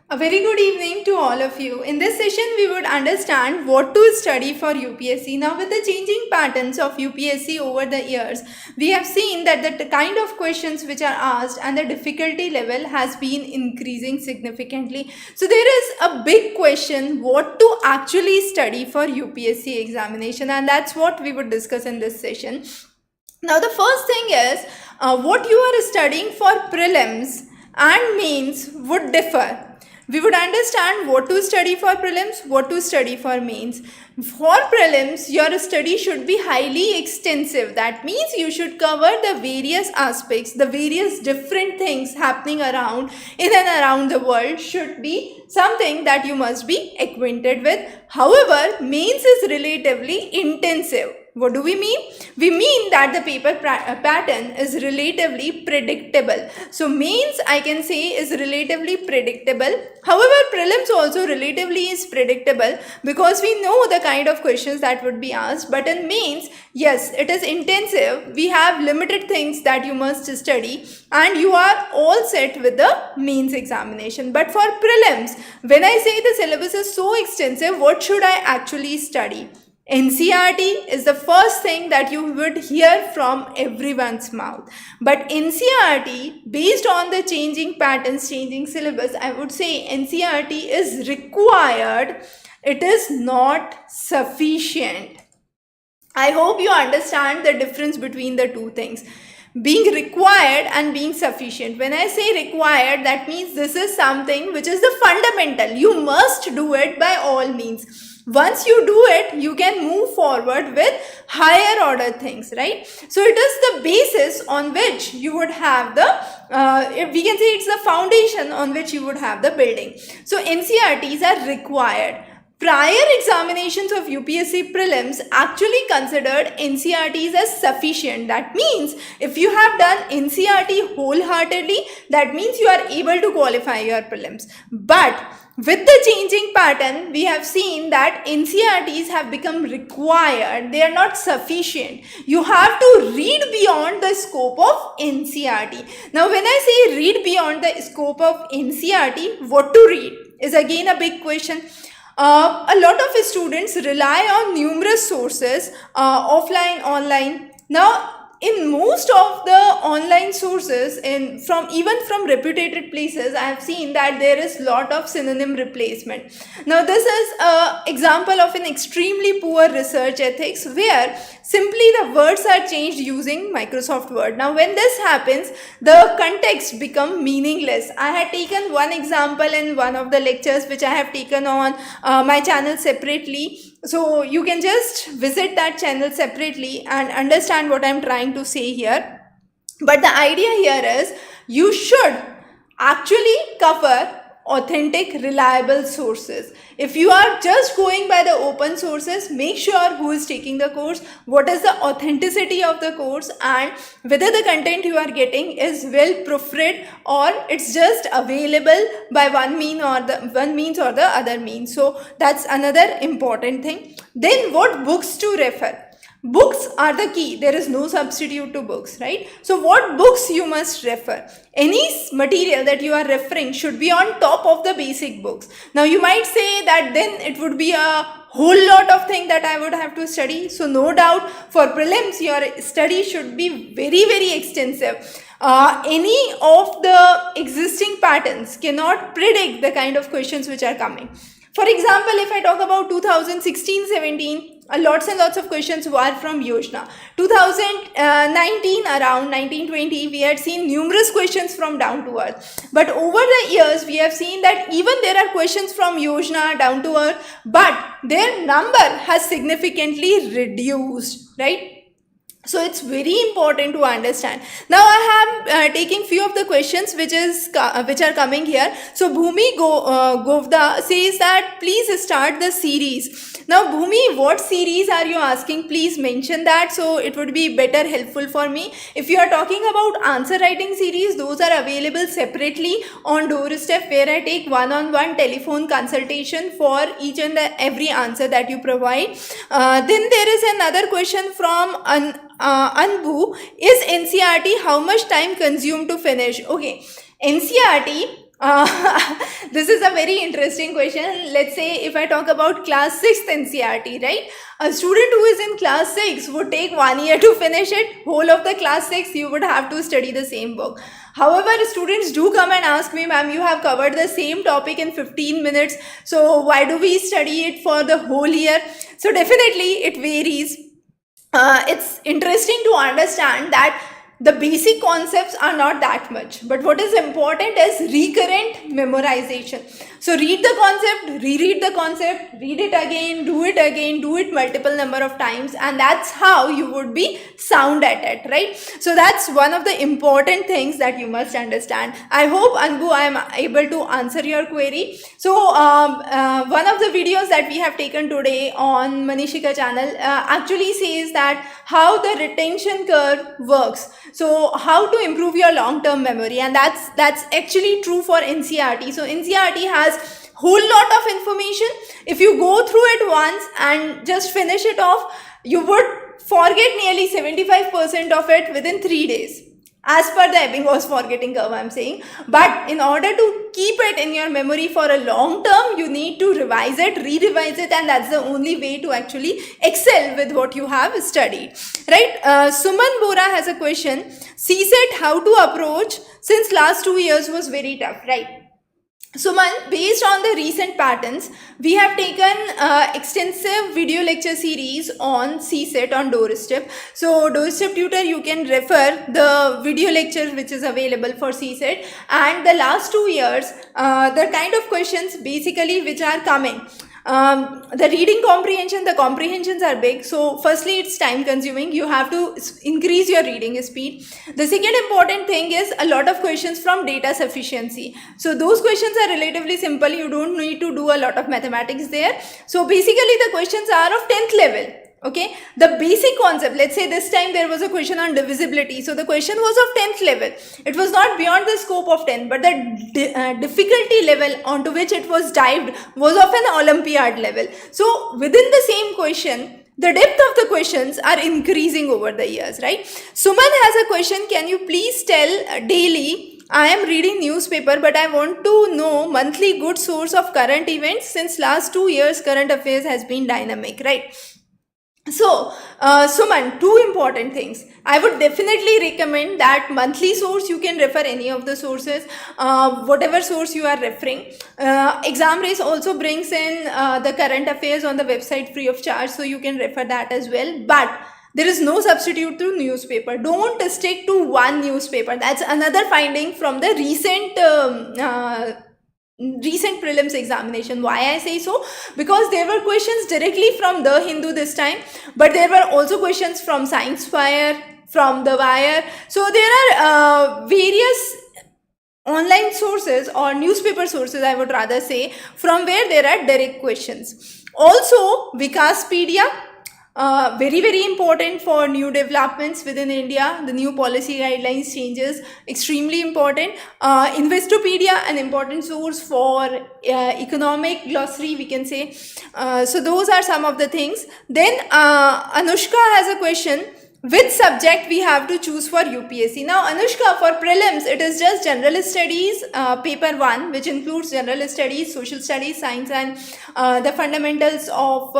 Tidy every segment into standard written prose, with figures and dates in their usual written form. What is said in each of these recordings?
A very good evening to all of you. In this session, we would understand what to study for UPSC. Now, with the changing patterns of UPSC over the years, we have seen that the kind of questions which are asked and the difficulty level has been increasing significantly. So, there is a big question what to actually study for UPSC examination, and that's what we would discuss in this session. Now, the first thing is what you are studying for prelims and mains would differ. We would understand what to study for prelims, what to study for mains. For prelims, your study should be highly extensive. That means you should cover the various aspects, the various different things happening around in and around the world should be something that you must be acquainted with. However, mains is relatively intensive. What do we mean? We mean that the paper pattern is relatively predictable. So mains, I can say, is relatively predictable. However, prelims also relatively is predictable because we know the kind of questions that would be asked. But in mains, yes, it is intensive. We have limited things that you must study and you are all set with the mains examination. But for prelims, when I say the syllabus is so extensive, what should I actually study? NCERT is the first thing that you would hear from everyone's mouth. But NCERT, based on the changing patterns, changing syllabus, I would say NCERT is required. It is not sufficient. I hope you understand the difference between the two things. Being required and being sufficient. When I say required, that means this is something which is the fundamental. You must do it by all means. Once you do it, you can move forward with higher order things, right? So it is the basis on which you would have the, we can say it's the foundation on which you would have the building. So NCERTs are required. Prior examinations of UPSC prelims actually considered NCERTs as sufficient. That means if you have done NCERT wholeheartedly, that means you are able to qualify your prelims. But with the changing pattern, we have seen that NCERTs have become required. They are not sufficient. You have to read beyond the scope of NCERT. Now, when I say read beyond the scope of NCERT, what to read is again a big question. A lot of students rely on numerous sources, offline, online. Now, in most of the online sources, even from reputed places, I have seen that there is lot of synonym replacement. Now, this is an example of an extremely poor research ethics where simply the words are changed using Microsoft Word. Now, when this happens, the context become meaningless. I had taken one example in one of the lectures which I have taken on my channel separately. So you can just visit that channel separately and understand what I'm trying to say here. But the idea here is you should actually cover authentic, reliable sources. If you are just going by the open sources, make sure who is taking the course, what is the authenticity of the course, and whether the content you are getting is well proofread or it's just available by one means or the other means. So that's another important thing. Then what books to refer? Books are the key. There is no substitute to books, right? So what books you must refer? Any material that you are referring should be on top of the basic books. Now you might say that then it would be a whole lot of things that I would have to study. So no doubt for prelims your study should be very, very extensive. Any of the existing patterns cannot predict the kind of questions which are coming. For example, if I talk about 2016-17, lots and lots of questions were from Yojana. 2019, around 1920, we had seen numerous questions from down to earth. But over the years, we have seen that even there are questions from Yojana, down to earth, but their number has significantly reduced, right? So it's very important to understand. Now I am taking few of the questions which are coming here. So Bhumi Govda says that please start the series. Now Bhumi, what series are you asking? Please mention that, so it would be better helpful for me. If you are talking about answer writing series, those are available separately on doorstep where I take one-on-one telephone consultation for each and every answer that you provide. Then there is another question from Anbu. Is NCERT how much time consumed to finish? Okay, NCERT This is a very interesting question. Let's say if I talk about class 6th NCERT, right? A student who is in class 6 would take 1 year to finish it. Whole of the class 6, you would have to study the same book. However, students do come and ask me, ma'am, you have covered the same topic in 15 minutes. So why do we study it for the whole year? So definitely it varies. It's interesting to understand that the basic concepts are not that much, but what is important is recurrent memorization. So read the concept, reread the concept, read it again, do it multiple number of times, and that's how you would be sound at it, right? So that's one of the important things that you must understand. I hope, Anbu, I am able to answer your query. So one of the videos that we have taken today on Manishika channel actually says that how the retention curve works. So how to improve your long-term memory, and that's actually true for NCERT. So NCERT has whole lot of information. If you go through it once and just finish it off, you would forget nearly 75% of it within 3 days. As per the Ebbinghaus forgetting curve, I'm saying. But in order to keep it in your memory for a long term, you need to revise it, re-revise it, and that's the only way to actually excel with what you have studied. Right? Suman Bora has a question. CSET, how to approach since last 2 years was very tough, right? Suman, based on the recent patterns, we have taken extensive video lecture series on CSET on Doorstep. So Doorstep Tutor, you can refer the video lecture which is available for CSET, and the last 2 years, the kind of questions basically which are coming. The reading comprehension, the comprehensions are big. So firstly, it's time consuming. You have to increase your reading speed. The second important thing is a lot of questions from data sufficiency. So those questions are relatively simple. You don't need to do a lot of mathematics there. So basically the questions are of 10th level. Okay, the basic concept, let's say this time there was a question on divisibility. So the question was of 10th level. It was not beyond the scope of 10, but the difficulty level onto which it was dived was of an Olympiad level. So within the same question, the depth of the questions are increasing over the years, right? Suman has a question. Can you please tell daily, I am reading newspaper, but I want to know monthly good source of current events since last 2 years current affairs has been dynamic, right? So, Suman, two important things. I would definitely recommend that monthly source, you can refer any of the sources, whatever source you are referring. Examrace also brings in the current affairs on the website free of charge, so you can refer that as well. But there is no substitute to newspaper. Don't stick to one newspaper. That's another finding from the recent prelims examination. Why I say so? Because there were questions directly from The Hindu this time, but there were also questions from Science Wire, from The Wire. So there are various online sources or newspaper sources, I would rather say, from where there are direct questions. Also, Vikaspedia, very, very important for new developments within India. The new policy guidelines changes, extremely important. Investopedia, an important source for economic glossary, we can say. So those are some of the things. Then Anushka has a question. Which subject we have to choose for UPSC? Now, Anushka, for prelims, it is just general studies, paper 1, which includes general studies, social studies, science, and the fundamentals of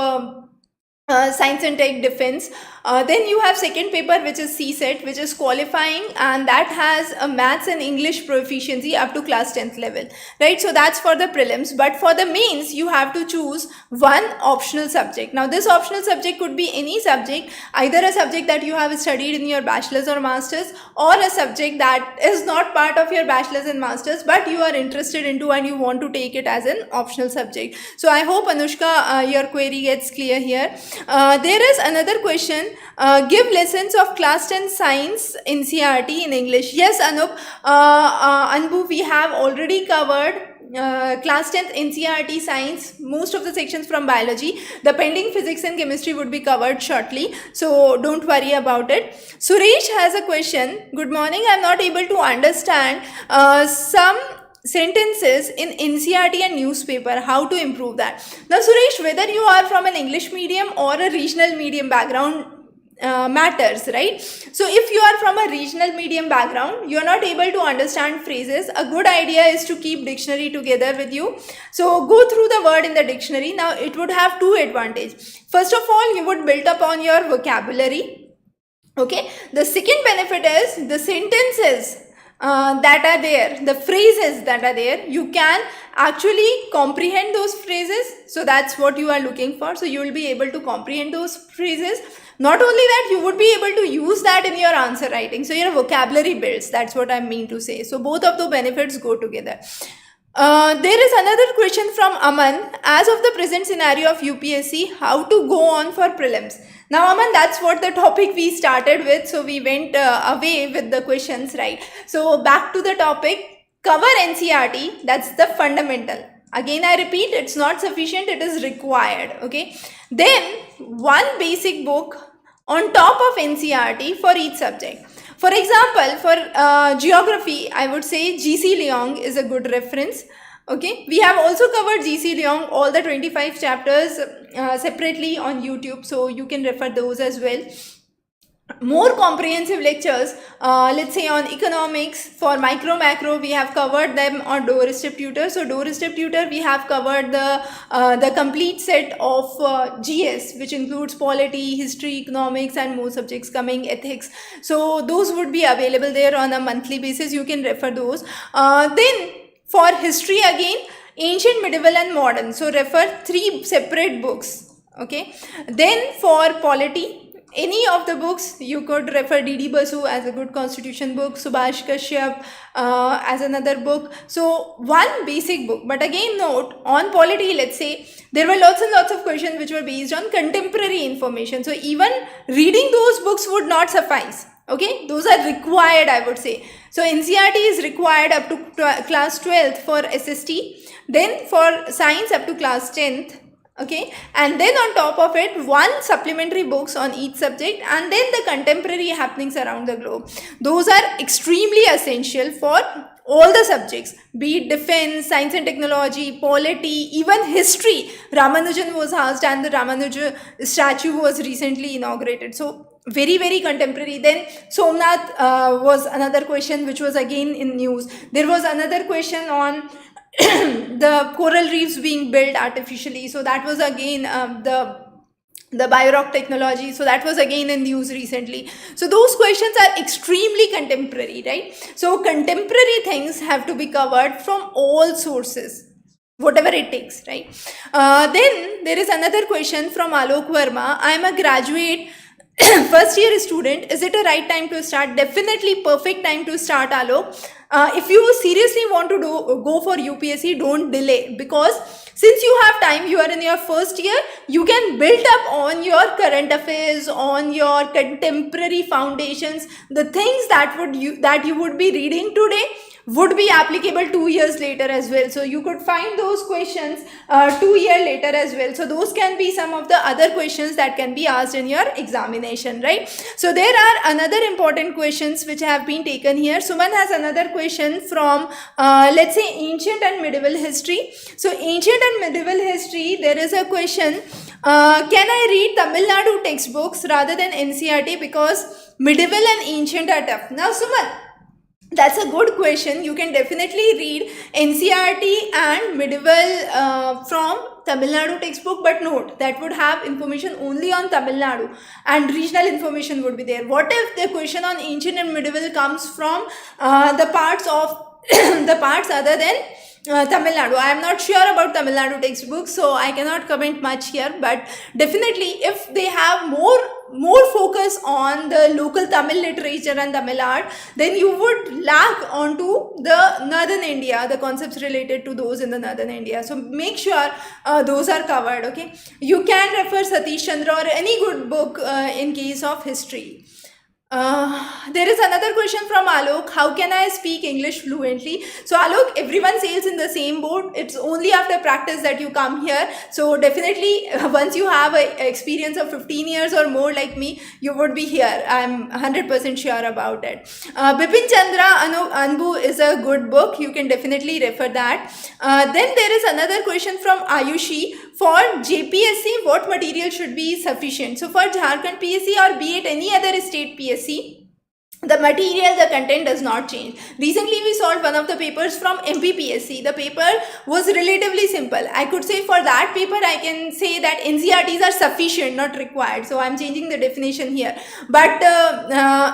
science and tech defense. Then you have second paper, which is CSET, which is qualifying, and that has a maths and English proficiency up to class 10th level, right? So that's for the prelims. But for the mains, you have to choose one optional subject. Now this optional subject could be any subject, either a subject that you have studied in your bachelor's or master's, or a subject that is not part of your bachelor's and master's, but you are interested into and you want to take it as an optional subject. So I hope, Anushka, your query gets clear here. There is another question. Give lessons of class 10 science NCERT in English. Yes, Anup, Anbu, we have already covered class 10th NCERT science, most of the sections from biology. The pending physics and chemistry would be covered shortly, so don't worry about it. Suresh has a question. Good morning. I'm not able to understand some sentences in NCERT and newspaper. How to improve that? Now, Suresh, whether you are from an English medium or a regional medium background, matters, right? So if you are from a regional medium background, you are not able to understand phrases, a good idea is to keep dictionary together with you. So go through the word in the dictionary. Now it would have two advantages. First of all, you would build up on your vocabulary. Okay, the second benefit is the sentences that are there, the phrases that are there, you can actually comprehend those phrases. So that's what you are looking for. So you will be able to comprehend those phrases. Not only that, you would be able to use that in your answer writing. So your vocabulary builds. That's what I mean to say. So both of the benefits go together. There is another question from Aman. As of the present scenario of UPSC, how to go on for prelims? Now Aman, that's what the topic we started with. So we went away with the questions, right? So back to the topic, cover NCERT. That's the fundamental. Again, I repeat, it's not sufficient, it is required. Okay. Then one basic book on top of NCERT for each subject. For example, for geography, I would say GC Leong is a good reference. Okay, we have also covered GC Leong, all the 25 chapters separately on YouTube, so you can refer those as well. More comprehensive lectures, let's say on economics, for micro macro we have covered them on doorstep tutor. So doorstep tutor we have covered the complete set of GS, which includes polity, history, economics, and more subjects coming, ethics. So those would be available there on a monthly basis. You can refer those. Then for history again, ancient, medieval, and modern. So refer 3 separate books. Okay. Then for polity, any of the books, you could refer D.D. Basu as a good constitution book, Subhash Kashyap as another book. So one basic book. But again note, on polity, let's say, there were lots and lots of questions which were based on contemporary information. So even reading those books would not suffice. Okay, those are required, I would say. So NCERT is required up to class 12th for SST. Then for science up to class 10th. Okay, and then on top of it, 1 supplementary books on each subject, and then the contemporary happenings around the globe. Those are extremely essential for all the subjects, be it defense, science and technology, polity, even history. Ramanujan was asked, and the Ramanujan statue was recently inaugurated. So very, very contemporary. Then Somnath was another question which was again in news. There was another question on the coral reefs being built artificially. So that was again the biorock technology. So that was again in news recently. So those questions are extremely contemporary, right? So contemporary things have to be covered from all sources, whatever it takes, right? Then there is another question from Alok Verma. I am a graduate first year student. Is it a right time to start? Definitely perfect time to start, Alok. If you seriously want to go for UPSC, don't delay, because since you have time, you are in your first year, you can build up on your current affairs, on your contemporary foundations. The things that you would be reading today would be applicable 2 years later as well. So you could find those questions 2 years later as well. So those can be some of the other questions that can be asked in your examination, right? So there are another important questions which have been taken here. Suman has another question from let's say ancient and medieval history. So ancient and medieval history, there is a question, can I read Tamil Nadu textbooks rather than NCERT, because medieval and ancient are tough? Now Suman, that's a good question. You can definitely read NCERT and medieval from Tamil Nadu textbook, but note that would have information only on Tamil Nadu and regional information would be there. What if the question on ancient and medieval comes from the parts of the parts other than Tamil Nadu? I am not sure about Tamil Nadu textbooks, so I cannot comment much here, but definitely if they have more focus on the local Tamil literature and Tamil art, then you would lag onto the northern India, the concepts related to those in the northern India. So make sure those are covered. Okay, you can refer Satish Chandra or any good book in case of history. There is another question from Alok. How can I speak English fluently? So Alok, everyone sails in the same boat. It's only after practice that you come here. So definitely once you have an experience of 15 years or more like me, you would be here. I'm 100% sure about it. Bipin Chandra Anbu is a good book. You can definitely refer that. Then there is another question from Ayushi. for JPSC, what material should be sufficient? So for Jharkhand PSC or be it any other state PSC, the material, the content does not change. Recently we solved one of the papers from MPPSC. The paper was relatively simple. I could say for that paper I can say that NCERTs are sufficient, not required. So I'm changing the definition here. But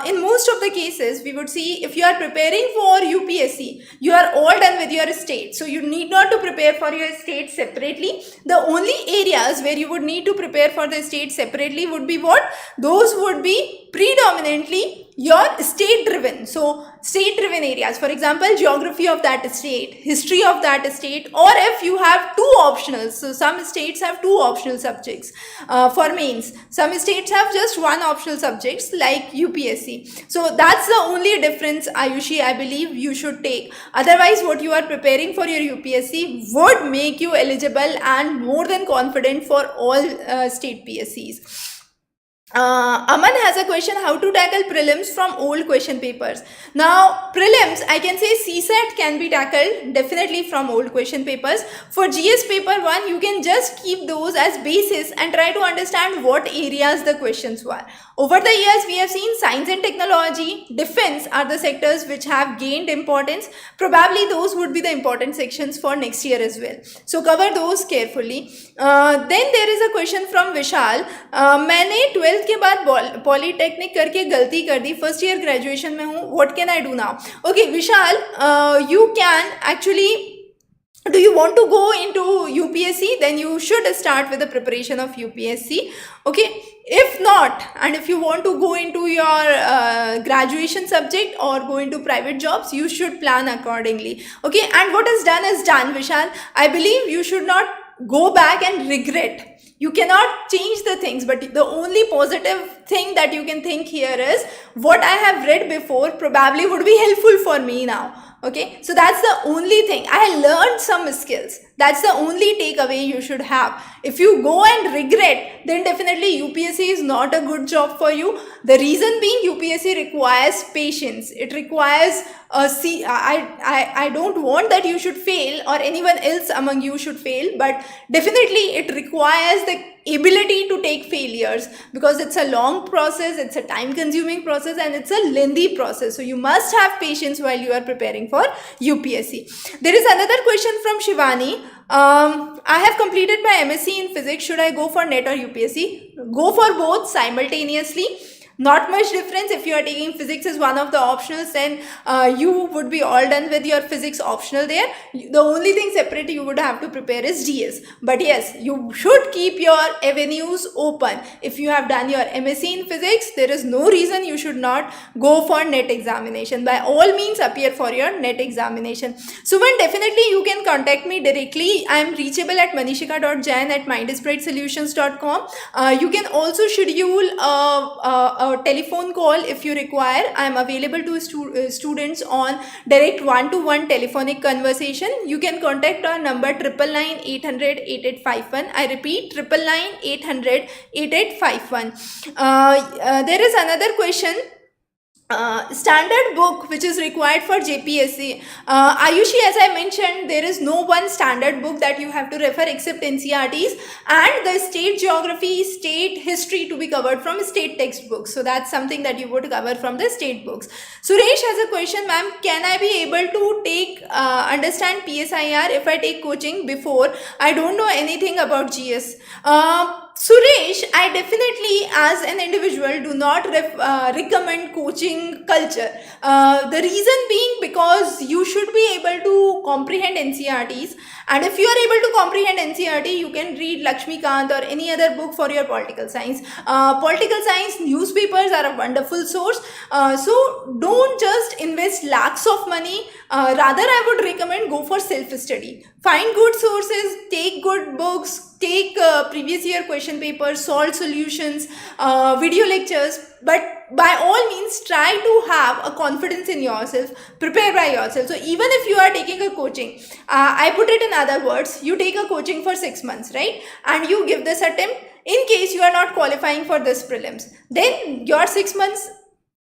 in most of the cases we would see, if you are preparing for UPSC, you are all done with your state. So you need not to prepare for your state separately. The only areas where you would need to prepare for the state separately would be what? Those would be predominantly your state driven. So state driven areas, for example, geography of that state, history of that state, or if you have two optionals. So some states have two optional subjects for mains. Some states have just one optional subjects like UPSC. So that's the only difference, Ayushi, I believe you should take. Otherwise, what you are preparing for your UPSC would make you eligible and more than confident for all state PSCs. Aman has a question, how to tackle prelims from old question papers. Now prelims, I can say CSET can be tackled definitely from old question papers. For GS paper 1, you can just keep those as basis and try to understand what areas the questions were. Over the years, we have seen science and technology, defense are the sectors which have gained importance. Probably those would be the important sections for next year as well. So cover those carefully. Then there is a question from Vishal. मैंने 12th के बाद polytechnic करके गलती कर दी, first year graduation में हूँ, what can I do now? Okay Vishal, you can actually, do you want to go into UPSC? Then you should start with the preparation of UPSC. Okay, if not, and if you want to go into your graduation subject or go into private jobs, you should plan accordingly. Okay, and what is done, Vishal. I believe you should not go back and regret. You cannot change the things, but the only positive thing that you can think here is what I have read before probably would be helpful for me now. Okay, so that's the only thing. I learned some skills. That's the only takeaway you should have. If you go and regret, then definitely UPSC is not a good job for you. The reason being, UPSC requires patience. It requires I don't want that you should fail or anyone else among you should fail, but definitely it requires the ability to take failures, because it's a long process, it's a time consuming process, and it's a lengthy process. So you must have patience while you are preparing for UPSC. There is another question from Shivani. I have completed my MSc in physics. Should I go for NET or UPSC? Go for both simultaneously. Not much difference. If you are taking physics as one of the optionals, then you would be all done with your physics optional there. The only thing separate you would have to prepare is DS. But yes, you should keep your avenues open. If you have done your MSc in physics, there is no reason you should not go for NET examination. By all means, appear for your NET examination. Suman, definitely you can contact me directly. I am reachable at manishika.jain@mindspreadsolutions.com. You can also schedule a telephone call if you require. I am available to students on direct one-to-one telephonic conversation. You can contact our number 999-800-8851. I repeat, 999-800-8851. There is another question. Standard book which is required for JPSC. Ayushi, as I mentioned, there is no one standard book that you have to refer except NCERTs and the state geography, state history to be covered from state textbooks. So that's something that you would cover from the state books. Suresh has a question, ma'am, can I be able to take understand PSIR if I take coaching before? I don't know anything about GS. Suresh, I definitely as an individual do not recommend coaching culture. The reason being because you should be able to comprehend NCERTs, and if you are able to comprehend NCERT, you can read Lakshmikant or any other book for your political science. Political science newspapers are a wonderful source. So don't just invest lakhs of money. Rather, I would recommend go for self-study. Find good sources, take good books, take previous year question papers, solve solutions, video lectures, but by all means try to have a confidence in yourself, prepare by yourself. So even if you are taking a coaching, I put it in other words, you take a coaching for 6 months, right? And you give this attempt. In case you are not qualifying for this prelims, then your 6 months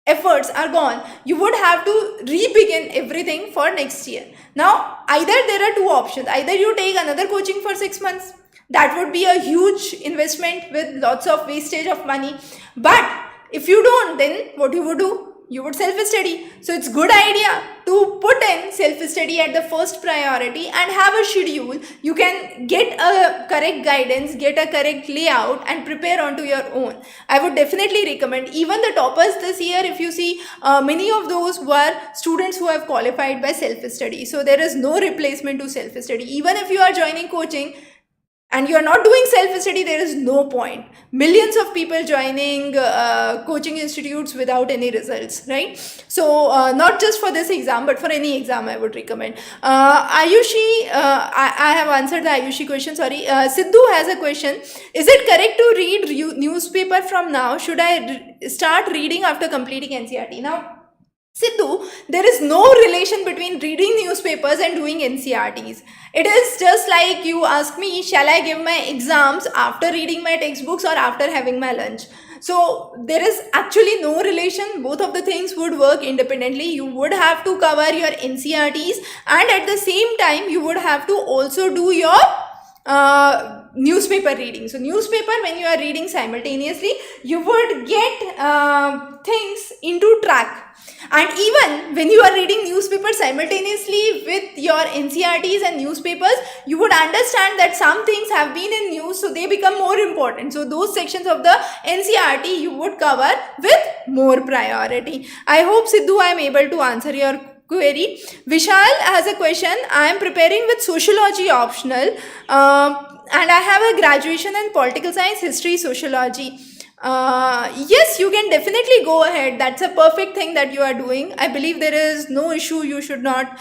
efforts are gone. You would have to re-begin everything for next year. Now, either there are two options. Either you take another coaching for 6 months, That would be a huge investment with lots of wastage of money. But if you don't, then what you would do? You would self-study. So it's good idea to put in self-study at the first priority and have a schedule. You can get a correct guidance, get a correct layout and prepare onto your own. I would definitely recommend. Even the toppers this year, if you see, many of those were students who have qualified by self-study. So there is no replacement to self-study. Even if you are joining coaching and you are not doing self-study, there is no point. Millions of people joining coaching institutes without any results, right? So not just for this exam, but for any exam, I would recommend. Ayushi, I have answered the Ayushi question, sorry. Sidhu has a question. Is it correct to read newspaper from now? Should I start reading after completing NCERT? Now, Sidhu, there is no relation between reading newspapers and doing NCERTs. It is just like you ask me, shall I give my exams after reading my textbooks or after having my lunch? So there is actually no relation. Both of the things would work independently. You would have to cover your NCERTs and at the same time you would have to also do your newspaper reading. So newspaper, when you are reading simultaneously, you would get things into track. And even when you are reading newspaper simultaneously with your NCERTs and newspapers, you would understand that some things have been in news, so they become more important. So those sections of the NCERT you would cover with more priority. I hope, Sidhu, I am able to answer your query. Vishal has a question. I am preparing with Sociology Optional and I have a graduation in Political Science, History, Sociology. Yes, you can definitely go ahead. That's a perfect thing that you are doing. I believe there is no issue. You should not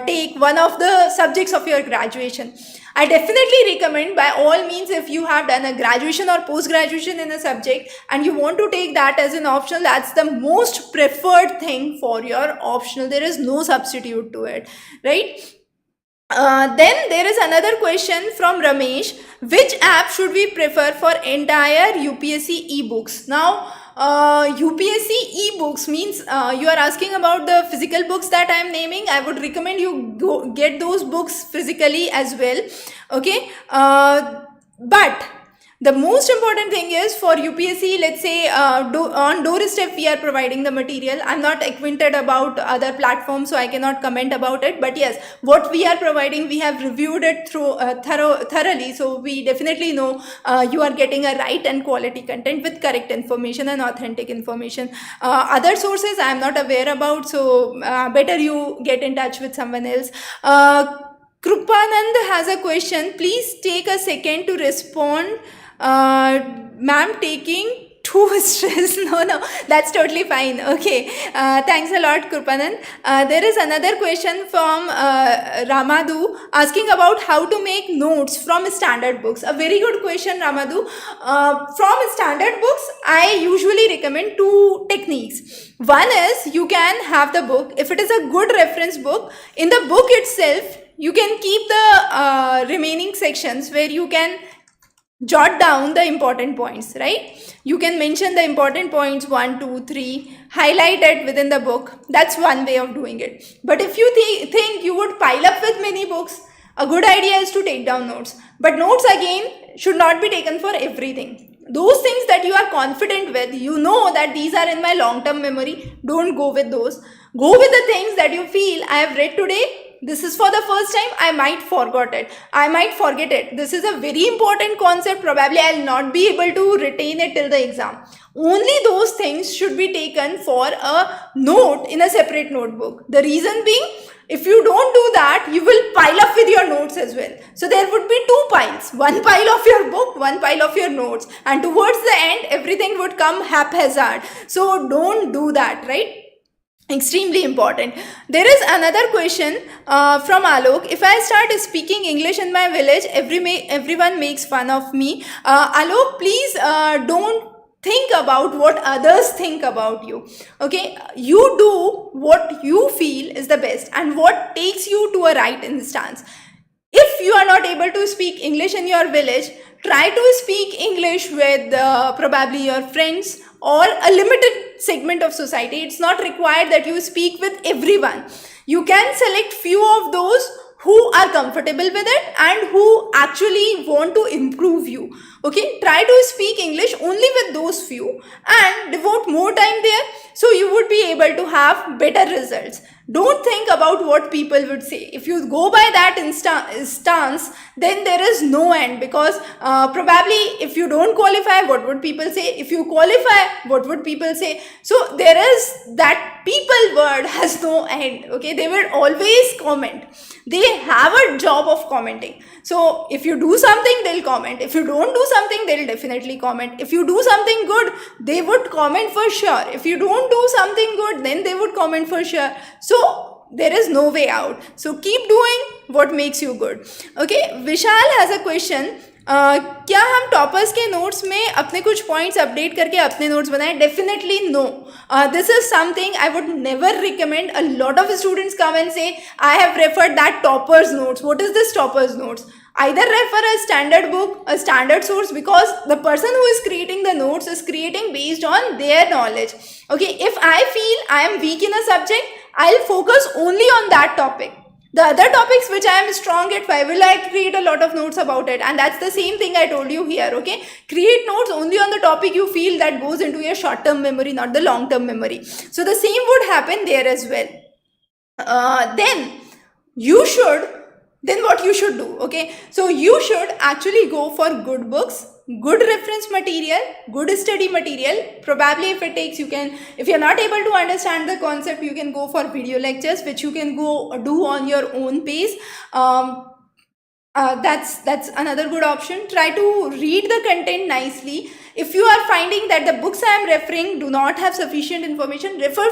take one of the subjects of your graduation. I definitely recommend, by all means, if you have done a graduation or post-graduation in a subject and you want to take that as an optional, that's the most preferred thing for your optional. There is no substitute to it, right? Then there is another question from Ramesh. Which app should we prefer for entire UPSC ebooks? Now, UPSC ebooks means you are asking about the physical books that I am naming. I would recommend you go get those books physically as well. Okay, but the most important thing is for UPSC, let's say on doorstep we are providing the material. I'm not acquainted about other platforms, so I cannot comment about it. But yes, what we are providing, we have reviewed it through thoroughly. So we definitely know you are getting a right and quality content with correct information and authentic information. Other sources I am not aware about, so better you get in touch with someone else. Krupanand has a question. Please take a second to respond. Ma'am, taking too stress. No, that's totally fine. Okay, thanks a lot, Krupanand. There is another question from Ramadhu asking about how to make notes from standard books. A very good question, Ramadhu. From standard books, I usually recommend two techniques. One is you can have the book. If it is a good reference book, in the book itself, you can keep the remaining sections where you can jot down the important points, right? You can mention the important points 1, 2, 3, highlight it within the book. That's one way of doing it. But if you think you would pile up with many books, a good idea is to take down notes. But notes again should not be taken for everything. Those things that you are confident with, you know that these are in my long-term memory, don't go with those. Go with the things that you feel I have read today. This is for the first time, I might forget it. This is a very important concept. Probably I'll not be able to retain it till the exam. Only those things should be taken for a note in a separate notebook. The reason being, if you don't do that, you will pile up with your notes as well. So there would be two piles. One pile of your book, one pile of your notes. And towards the end, everything would come haphazard. So don't do that, right? Extremely important. There is another question from Alok. If I start speaking English in my village, everyone makes fun of me. Alok, please don't think about what others think about you. Okay, you do what you feel is the best and what takes you to a right instance. If you are not able to speak English in your village, try to speak English with probably your friends or a limited segment of society. It's not required that you speak with everyone. You can select few of those who are comfortable with it and who actually want to improve you. Okay, try to speak English only with those few and devote more time there, so you would be able to have better results. Don't think about what people would say. If you go by that stance, then there is no end, because probably if you don't qualify, what would people say? If you qualify, what would people say? So there is that people word has no end. Okay, they will always comment. They have a job of commenting. So if you do something, they'll comment. If you don't do something, they'll definitely comment. If you do something good, they would comment for sure. If you don't do something good, then they would comment for sure. So there is no way out. So keep doing what makes you good. Okay, Vishal has a question. क्या हम toppers के notes में अपने कुछ points update करके अपने notes बनाएं? Definitely no. This is something I would never recommend. A lot of students come and say I have referred that toppers notes. What is this toppers notes? Either refer a standard book, a standard source, because the person who is creating the notes is creating based on their knowledge. Okay, if I feel I am weak in a subject, I'll focus only on that topic. The other topics which I am strong at, why will I create a lot of notes about it? And that's the same thing I told you here. Okay, create notes only on the topic you feel that goes into your short-term memory, not the long-term memory. So the same would happen there as well. Then what you should do? Okay, so you should actually go for good books, good reference material, good study material. Probably if it takes, if you're not able to understand the concept, you can go for video lectures, which you can go do on your own pace. That's another good option. Try to read the content nicely. If you are finding that the books I am referring do not have sufficient information, refer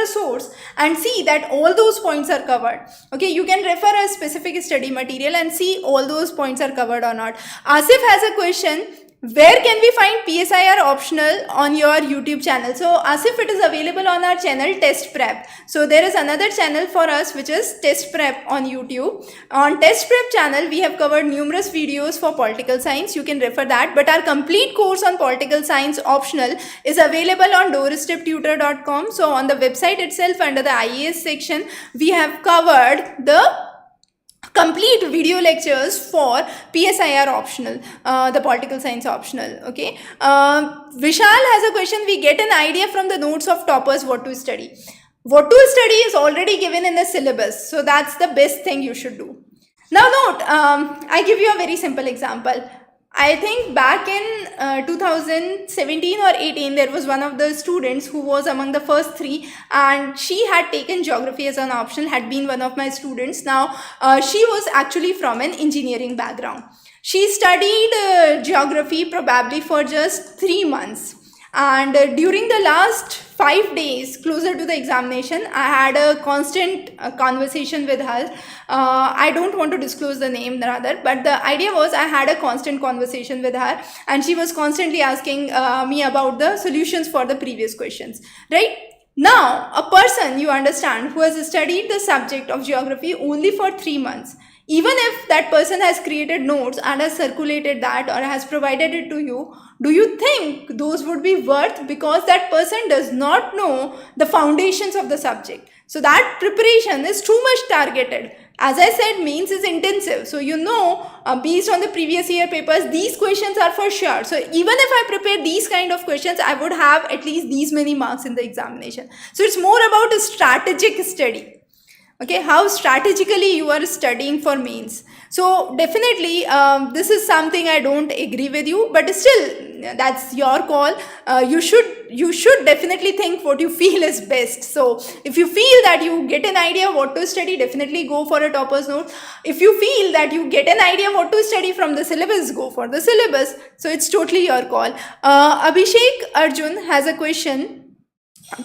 a source and see that all those points are covered. Okay, you can refer a specific study material and see all those points are covered or not. Asif has a question. Where can we find PSIR optional on your YouTube channel? So Asif, it is available on our channel Test Prep. So there is another channel for us which is Test Prep on YouTube. On Test Prep channel, we have covered numerous videos for political science. You can refer that. But our complete course on political science optional is available on doorsteptutor.com. So on the website itself, under the IAS section, we have covered the complete video lectures for PSIR optional, the political science optional. Okay, Vishal has a question. We get an idea from the notes of toppers what to study. What to study is already given in the syllabus, so that's the best thing you should do. Now note, I give you a very simple example. I think back in 2017 or 18, there was one of the students who was among the first 3, and she had taken geography as an option, had been one of my students. Now, she was actually from an engineering background. She studied geography probably for just 3 months. And during the last 5 days, closer to the examination, I had a constant conversation with her. I don't want to disclose the name rather, but the idea was I had a constant conversation with her, and she was constantly asking me about the solutions for the previous questions, right? Now, a person, you understand, who has studied the subject of geography only for 3 months, even if that person has created notes and has circulated that or has provided it to you, do you think those would be worth? Because that person does not know the foundations of the subject. So that preparation is too much targeted. As I said, mains is intensive. So you know, based on the previous year papers, these questions are for sure. So even if I prepare these kind of questions, I would have at least these many marks in the examination. So it's more about a strategic study. Okay, how strategically you are studying for mains. So definitely this is something I don't agree with you, but still that's your call. You should definitely think what you feel is best. So if you feel that you get an idea what to study, definitely go for a topper's note. If you feel that you get an idea what to study from the syllabus, go for the syllabus. So it's totally your call. Abhishek Arjun has a question.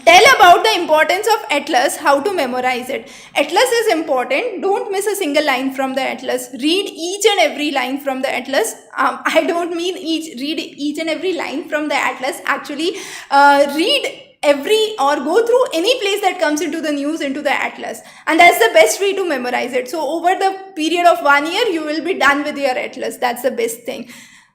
Tell about the importance of atlas, how to memorize it. Atlas is important. Don't miss a single line from the atlas. Read each and every line from the atlas. I don't mean read each and every line from the atlas. Actually, read every or go through any place that comes into the news into the atlas, and that's the best way to memorize it. So over the period of 1 year, you will be done with your atlas. That's the best thing.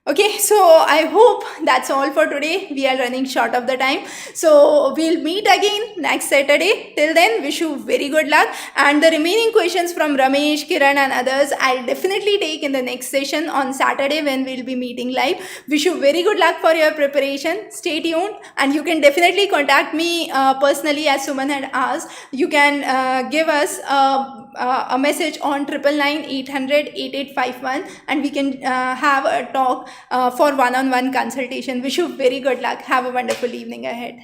Okay, so I hope that's all for today. We are running short of the time. So we'll meet again next Saturday. Till then, wish you very good luck. And the remaining questions from Ramesh, Kiran, and others, I'll definitely take in the next session on Saturday when we'll be meeting live. Wish you very good luck for your preparation. Stay tuned, and you can definitely contact me personally, as Suman had asked. You can give us a message on 999-800-8851, and we can have a talk for one-on-one consultation. Wish you very good luck. Have a wonderful evening ahead.